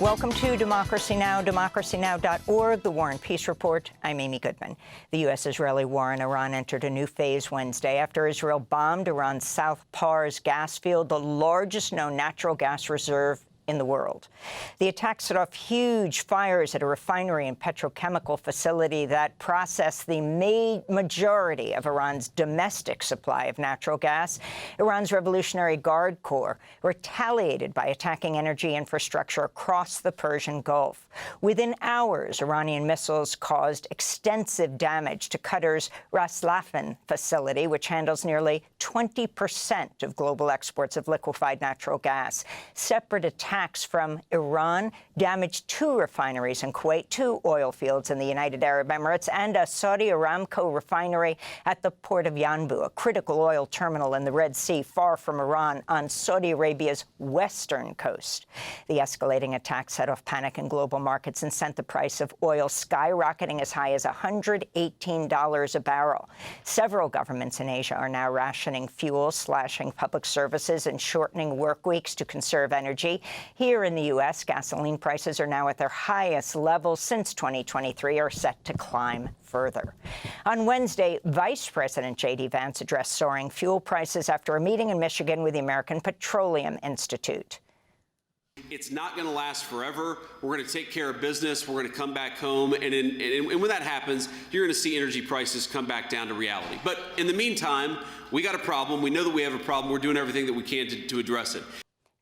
Welcome to Democracy Now!, democracynow.org, the War and Peace Report. I'm Amy Goodman. The U.S.-Israeli war in Iran entered a new phase Wednesday after Israel bombed Iran's South Pars gas field, the largest known natural gas reserve in the world. The attack set off huge fires at a refinery and petrochemical facility that processed the majority of Iran's domestic supply of natural gas. Iran's Revolutionary Guard Corps retaliated by attacking energy infrastructure across the Persian Gulf. Within hours, Iranian missiles caused extensive damage to Qatar's Ras Laffan facility, which handles nearly 20% of global exports of liquefied natural gas. Separate attacks from Iran damaged 2 refineries in Kuwait, 2 oil fields in the United Arab Emirates, and a Saudi Aramco refinery at the port of Yanbu, a critical oil terminal in the Red Sea far from Iran on Saudi Arabia's western coast. The escalating attack set off panic in global markets and sent the price of oil skyrocketing as high as $118 a barrel. Several governments in Asia are now rationing fuel, slashing public services, and shortening work weeks to conserve energy. Here in the U.S., gasoline prices are now at their highest levels since 2023, are set to climb further. On Wednesday, Vice President J.D. Vance addressed soaring fuel prices after a meeting in Michigan with the American Petroleum Institute. It's not going to last forever. We're going to take care of business. We're going to come back home. And when that happens, you're going to see energy prices come back down to reality. But in the meantime, we got a problem. We know that we have a problem. We're doing everything that we can to address it.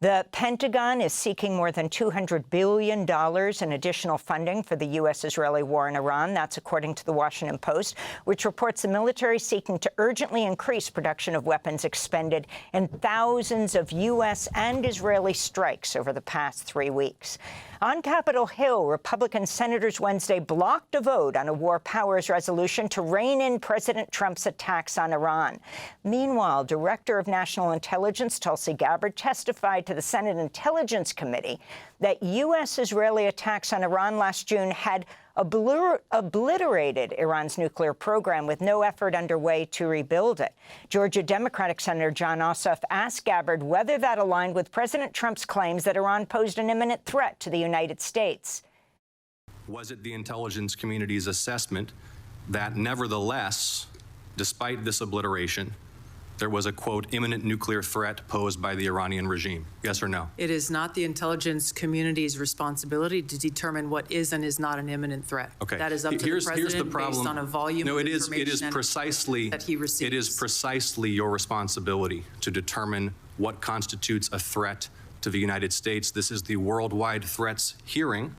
The Pentagon is seeking more than $200 billion in additional funding for the U.S.-Israeli war in Iran. That's according to the Washington Post, which reports the military seeking to urgently increase production of weapons expended in thousands of U.S. and Israeli strikes over the past 3 weeks. On Capitol Hill, Republican senators Wednesday blocked a vote on a war powers resolution to rein in President Trump's attacks on Iran. Meanwhile, Director of National Intelligence Tulsi Gabbard testified to the Senate Intelligence Committee that U.S.-Israeli attacks on Iran last June had obliterated Iran's nuclear program with no effort underway to rebuild it. Georgia Democratic Senator John Ossoff asked Gabbard whether that aligned with President Trump's claims that Iran posed an imminent threat to the United States. Was it the intelligence community's assessment that nevertheless, despite this obliteration, there was a, quote, imminent nuclear threat posed by the Iranian regime? Yes or no? It is not the intelligence community's responsibility to determine what is and is not an imminent threat. Okay. That is up to the president here's the problem. Based on a volume no, of it is precisely that he receives. It is precisely your responsibility to determine what constitutes a threat to the United States. This is the Worldwide Threats hearing.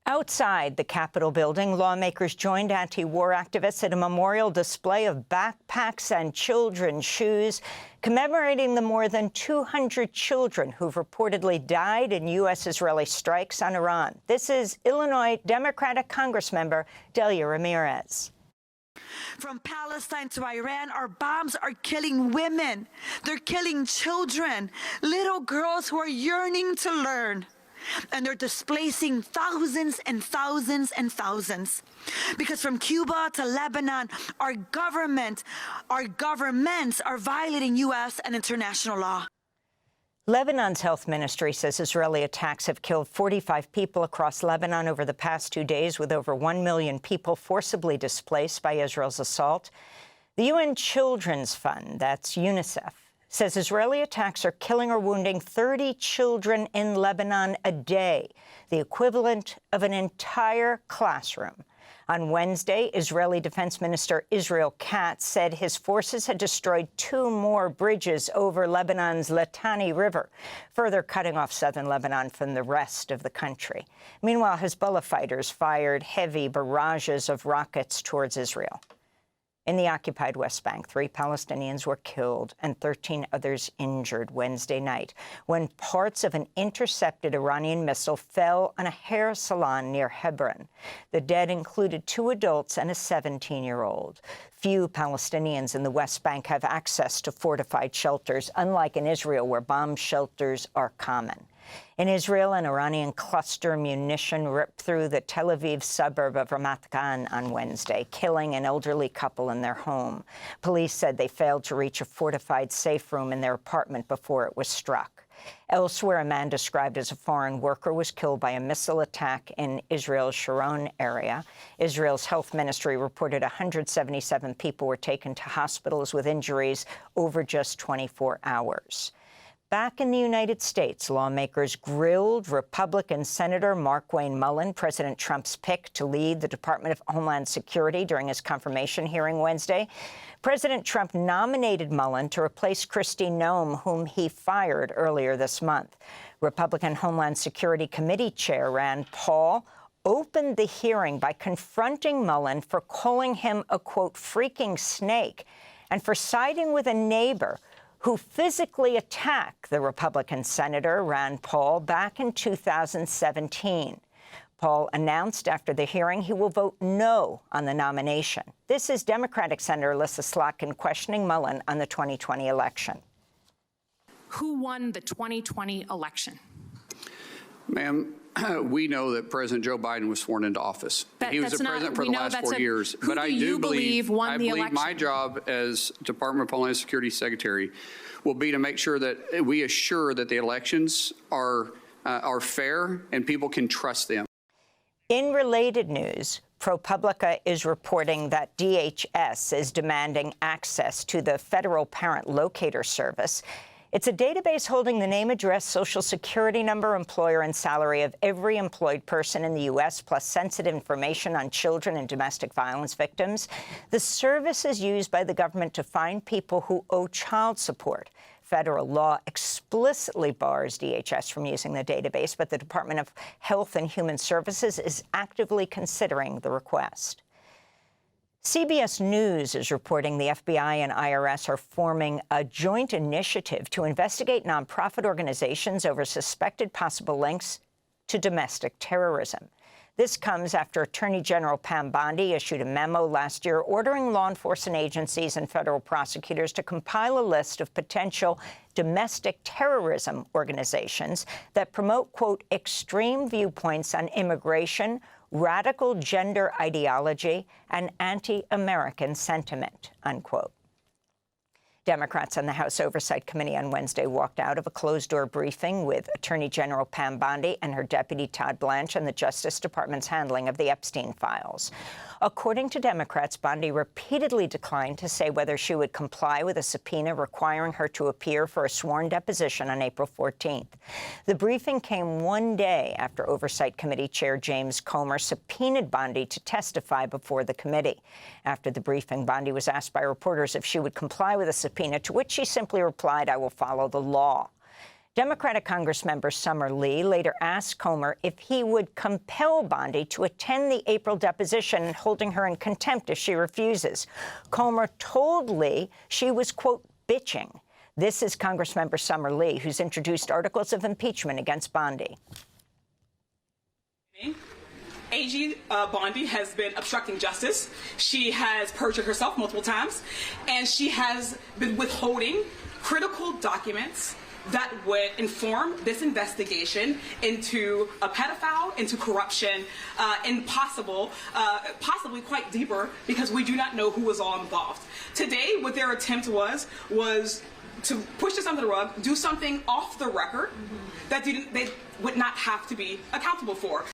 Outside the Capitol building, lawmakers joined anti-war activists at a memorial display of backpacks and children's shoes, commemorating the more than 200 children who've reportedly died in U.S.-Israeli strikes on Iran. This is Illinois Democratic Congressmember Delia Ramirez. From Palestine to Iran, our bombs are killing women. They're killing children, little girls who are yearning to learn. And they're displacing thousands and thousands and thousands. Because from Cuba to Lebanon, our governments are violating U.S. and international law. Lebanon's health ministry says Israeli attacks have killed 45 people across Lebanon over the past 2 days, with over 1 million people forcibly displaced by Israel's assault. The UN Children's Fund, that's UNICEF, says Israeli attacks are killing or wounding 30 children in Lebanon a day, the equivalent of an entire classroom. On Wednesday, Israeli Defense Minister Israel Katz said his forces had destroyed 2 more bridges over Lebanon's Litani River, further cutting off southern Lebanon from the rest of the country. Meanwhile, Hezbollah fighters fired heavy barrages of rockets towards Israel. In the occupied West Bank, 3 Palestinians were killed and 13 others injured Wednesday night when parts of an intercepted Iranian missile fell on a hair salon near Hebron. The dead included 2 adults and a 17-year-old. Few Palestinians in the West Bank have access to fortified shelters, unlike in Israel, where bomb shelters are common. In Israel, an Iranian cluster munition ripped through the Tel Aviv suburb of Ramat Gan on Wednesday, killing an elderly couple in their home. Police said they failed to reach a fortified safe room in their apartment before it was struck. Elsewhere, a man described as a foreign worker was killed by a missile attack in Israel's Sharon area. Israel's health ministry reported 177 people were taken to hospitals with injuries over just 24 hours. Back in the United States, lawmakers grilled Republican Senator Markwayne Mullin, President Trump's pick to lead the Department of Homeland Security, during his confirmation hearing Wednesday. President Trump nominated Mullin to replace Kristi Noem, whom he fired earlier this month. Republican Homeland Security Committee Chair Rand Paul opened the hearing by confronting Mullin for calling him a, quote, freaking snake, and for siding with a neighbor who physically attacked the Republican Senator Rand Paul back in 2017. Paul announced after the hearing he will vote no on the nomination. This is Democratic Senator Alyssa Slotkin questioning Mullin on the 2020 election. Who won the 2020 election? Ma'am, we know that President Joe Biden was sworn into office. He was the president for the last 4 years. But I do believe my job as Department of Homeland Security Secretary will be to make sure that we assure that the elections are fair and people can trust them. In related news, ProPublica is reporting that DHS is demanding access to the Federal Parent Locator service. It's a database holding the name, address, Social Security number, employer, and salary of every employed person in the U.S., plus sensitive information on children and domestic violence victims. The service is used by the government to find people who owe child support. Federal law explicitly bars DHS from using the database, but the Department of Health and Human Services is actively considering the request. CBS News is reporting the FBI and IRS are forming a joint initiative to investigate nonprofit organizations over suspected possible links to domestic terrorism. This comes after Attorney General Pam Bondi issued a memo last year ordering law enforcement agencies and federal prosecutors to compile a list of potential domestic terrorism organizations that promote, quote, extreme viewpoints on immigration, radical gender ideology, and anti-American sentiment, unquote. Democrats on the House Oversight Committee on Wednesday walked out of a closed-door briefing with Attorney General Pam Bondi and her deputy Todd Blanche on the Justice Department's handling of the Epstein files. According to Democrats, Bondi repeatedly declined to say whether she would comply with a subpoena requiring her to appear for a sworn deposition on April 14th. The briefing came one day after Oversight Committee Chair James Comer subpoenaed Bondi to testify before the committee. After the briefing, Bondi was asked by reporters if she would comply with a subpoena, to which she simply replied, "I will follow the law." Democratic Congressmember Summer Lee later asked Comer if he would compel Bondi to attend the April deposition, holding her in contempt if she refuses. Comer told Lee she was, quote, bitching. This is Congressmember Summer Lee, who's introduced articles of impeachment against Bondi. AG Bondi has been obstructing justice. She has perjured herself multiple times, and she has been withholding critical documents that would inform this investigation into a pedophile, into corruption, and possibly quite deeper, because we do not know who was all involved. Today, what their attempt was to push this under the rug, do something off the record that they would not have to be accountable for.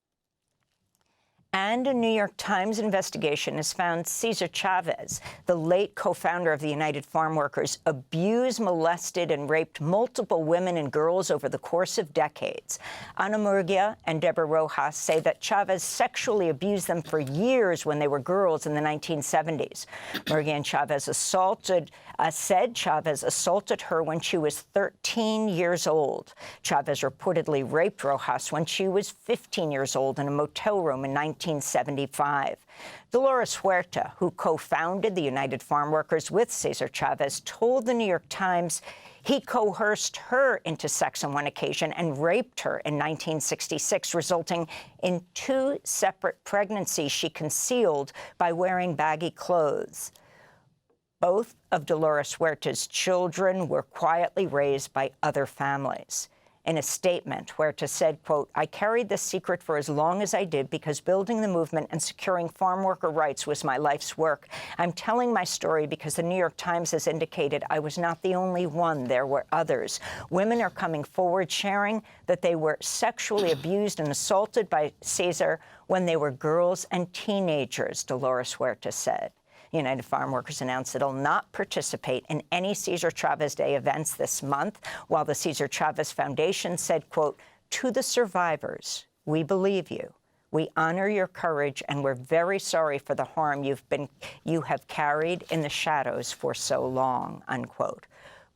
And a New York Times investigation has found Cesar Chavez, the late co-founder of the United Farm Workers, abused, molested, and raped multiple women and girls over the course of decades. Ana Murguia and Deborah Rojas say that Chavez sexually abused them for years when they were girls in the 1970s. Murguia and Chavez said Chavez assaulted her when she was 13 years old. Chavez reportedly raped Rojas when she was 15 years old in a motel room in 1975. Dolores Huerta, who co-founded the United Farm Workers with Cesar Chavez, told the New York Times he coerced her into sex on one occasion and raped her in 1966, resulting in 2 separate pregnancies she concealed by wearing baggy clothes. Both of Dolores Huerta's children were quietly raised by other families. in a statement, Huerta said, quote, "I carried this secret for as long as I did because building the movement and securing farm worker rights was my life's work. I'm telling my story because the New York Times has indicated I was not the only one. There were others. Women are coming forward sharing that they were sexually abused and assaulted by Cesar when they were girls and teenagers," Dolores Huerta said. United Farm Workers announced it'll not participate in any Cesar Chavez Day events this month, while the Cesar Chavez Foundation said, quote, "To the survivors, we believe you. We honor your courage, and we're very sorry for the harm you have carried in the shadows for so long," unquote.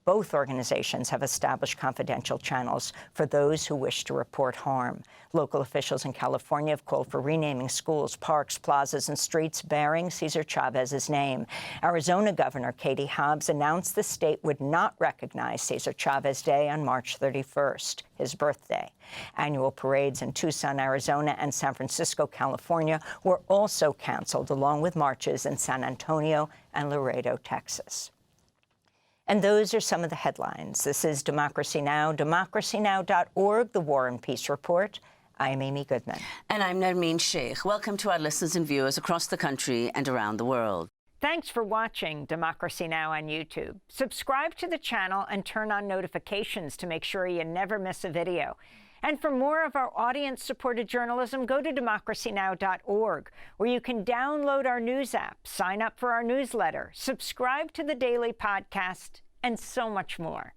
Both organizations have established confidential channels for those who wish to report harm. Local officials in California have called for renaming schools, parks, plazas, and streets bearing Cesar Chavez's name. Arizona Governor Katie Hobbs announced the state would not recognize Cesar Chavez Day on March 31st, his birthday. Annual parades in Tucson, Arizona, and San Francisco, California, were also canceled, along with marches in San Antonio and Laredo, Texas. And those are some of the headlines. This is Democracy Now!, democracynow.org, the War and Peace Report. I'm Amy Goodman. And I'm Nermeen Sheikh. Welcome to our listeners and viewers across the country and around the world. Thanks for watching Democracy Now! On YouTube. Subscribe to the channel and turn on notifications to make sure you never miss a video. And for more of our audience-supported journalism, go to democracynow.org, where you can download our news app, sign up for our newsletter, subscribe to the daily podcast, and so much more.